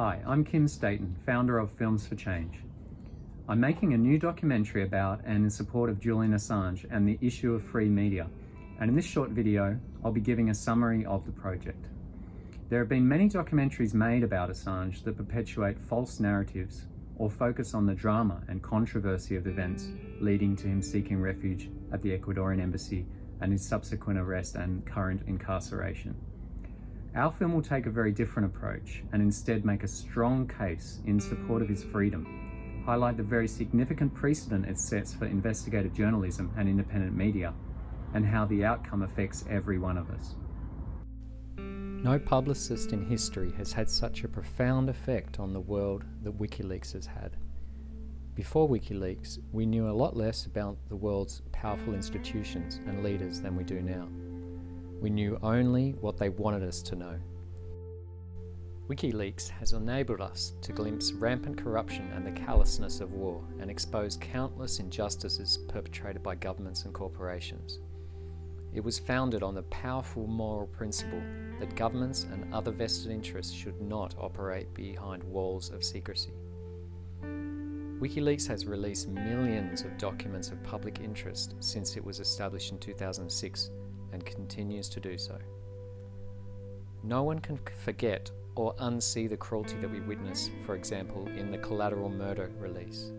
Hi, I'm Kim Staten, founder of Films for Change. I'm making a new documentary about and in support of Julian Assange and the issue of free media. And in this short video, I'll be giving a summary of the project. There have been many documentaries made about Assange that perpetuate false narratives or focus on the drama and controversy of events leading to him seeking refuge at the Ecuadorian embassy and his subsequent arrest and current incarceration. Our film will take a very different approach and instead make a strong case in support of his freedom, highlight the very significant precedent it sets for investigative journalism and independent media, and how the outcome affects every one of us. No publicist in history has had such a profound effect on the world that WikiLeaks has had. Before WikiLeaks, we knew a lot less about the world's powerful institutions and leaders than we do now. We knew only what they wanted us to know. WikiLeaks has enabled us to glimpse rampant corruption and the callousness of war and expose countless injustices perpetrated by governments and corporations. It was founded on the powerful moral principle that governments and other vested interests should not operate behind walls of secrecy. WikiLeaks has released millions of documents of public interest since it was established in 2006 and continues to do so. No one can forget or unsee the cruelty that we witness, for example, in the Collateral Murder release.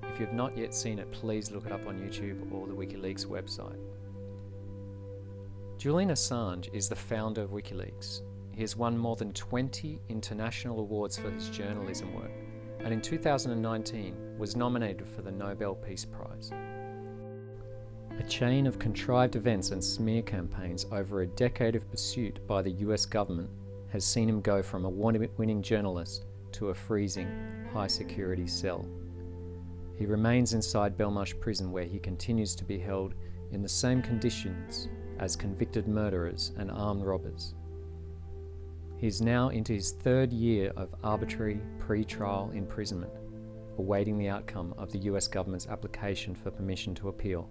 If you have not yet seen it, please look it up on YouTube or the WikiLeaks website. Julian Assange is the founder of WikiLeaks. He has won more than 20 international awards for his journalism work, and in 2019 was nominated for the Nobel Peace Prize. A chain of contrived events and smear campaigns over a decade of pursuit by the US government has seen him go from a award-winning journalist to a freezing, high-security cell. He remains inside Belmarsh prison, where he continues to be held in the same conditions as convicted murderers and armed robbers. He is now into his third year of arbitrary pre-trial imprisonment, awaiting the outcome of the US government's application for permission to appeal.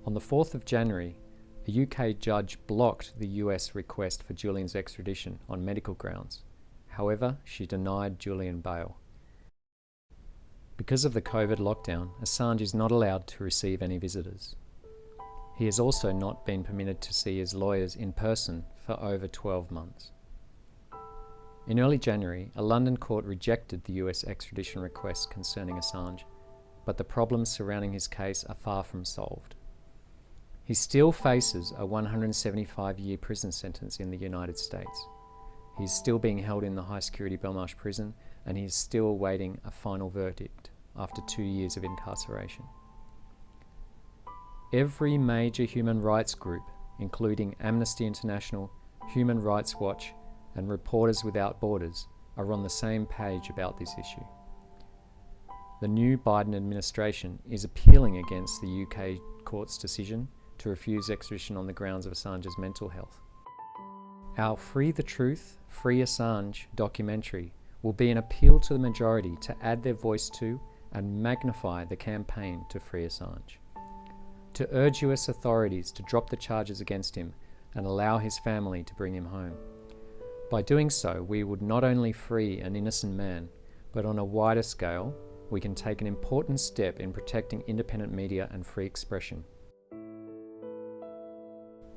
On the 4th of January, a UK judge blocked the US request for Julian's extradition on medical grounds. However, she denied Julian bail. Because of the COVID lockdown, Assange is not allowed to receive any visitors. He has also not been permitted to see his lawyers in person for over 12 months. In early January, a London court rejected the US extradition request concerning Assange, but the problems surrounding his case are far from solved. He still faces a 175-year prison sentence in the United States. He is still being held in the high-security Belmarsh prison, and he is still awaiting a final verdict after 2 years of incarceration. Every major human rights group, including Amnesty International, Human Rights Watch, and Reporters Without Borders, are on the same page about this issue. The new Biden administration is appealing against the UK court's decision to refuse extradition on the grounds of Assange's mental health. Our Free the Truth, Free Assange documentary will be an appeal to the majority to add their voice to and magnify the campaign to free Assange, to urge US authorities to drop the charges against him and allow his family to bring him home. By doing so, we would not only free an innocent man, but on a wider scale, we can take an important step in protecting independent media and free expression.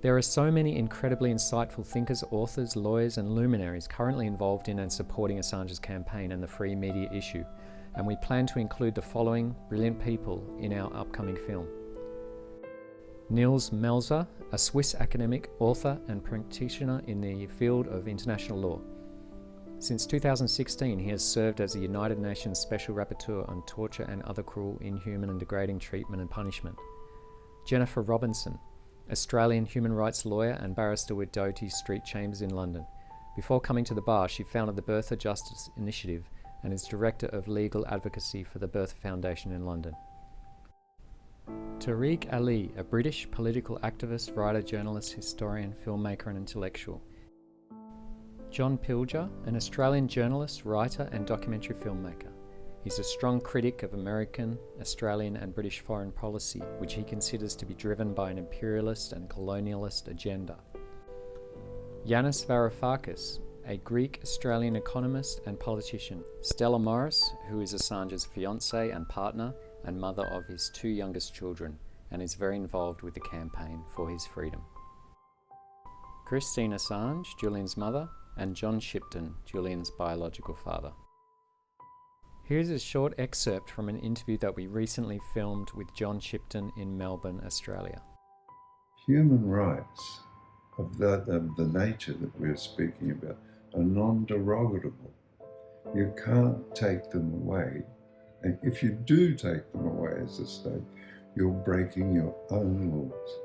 There are so many incredibly insightful thinkers, authors, lawyers, and luminaries currently involved in and supporting Assange's campaign and the free media issue, and we plan to include the following brilliant people in our upcoming film. Niels Melzer, a Swiss academic, author, and practitioner in the field of international law. Since 2016, he has served as the United Nations Special Rapporteur on torture and other cruel, inhuman, and degrading treatment and punishment. Jennifer Robinson, Australian human rights lawyer and barrister with Doty Street Chambers in London. Before coming to the bar, she founded the Bertha Justice Initiative and is Director of Legal Advocacy for the Bertha Foundation in London. Tariq Ali, a British political activist, writer, journalist, historian, filmmaker and intellectual. John Pilger, an Australian journalist, writer and documentary filmmaker. He's a strong critic of American, Australian and British foreign policy, which he considers to be driven by an imperialist and colonialist agenda. Yanis Varoufakis, a Greek-Australian economist and politician, Stella Morris, who is Assange's fiancée and partner and mother of his 2 youngest children, and is very involved with the campaign for his freedom. Christine Assange, Julian's mother, and John Shipton, Julian's biological father. Here's a short excerpt from an interview that we recently filmed with John Shipton in Melbourne, Australia. Human rights of the nature that we're speaking about are non-derogable. You can't take them away. And if you do take them away as a state, you're breaking your own laws.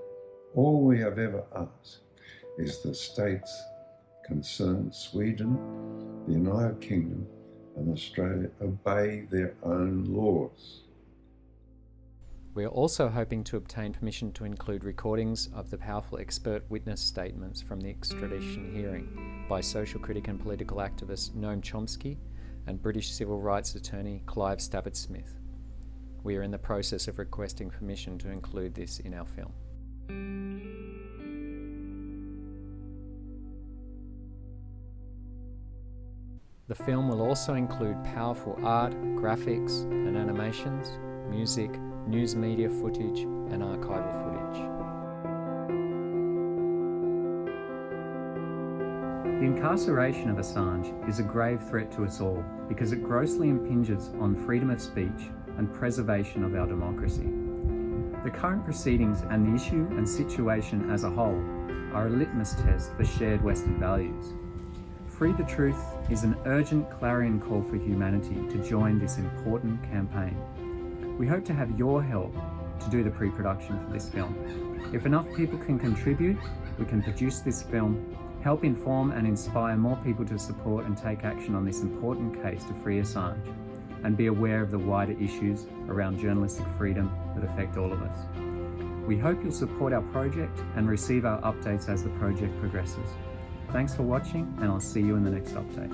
All we have ever asked is the states concerned, Sweden, the United Kingdom, and Australia, obey their own laws. We are also hoping to obtain permission to include recordings of the powerful expert witness statements from the extradition hearing by social critic and political activist Noam Chomsky and British civil rights attorney Clive Stafford-Smith. We are in the process of requesting permission to include this in our film. The film will also include powerful art, graphics and animations, music, news media footage and archival footage. The incarceration of Assange is a grave threat to us all because it grossly impinges on freedom of speech and preservation of our democracy. The current proceedings and the issue and situation as a whole are a litmus test for shared Western values. Free the Truth is an urgent clarion call for humanity to join this important campaign. We hope to have your help to do the pre-production for this film. If enough people can contribute, we can produce this film, help inform and inspire more people to support and take action on this important case to free Assange, and be aware of the wider issues around journalistic freedom that affect all of us. We hope you'll support our project and receive our updates as the project progresses. Thanks for watching, and I'll see you in the next update.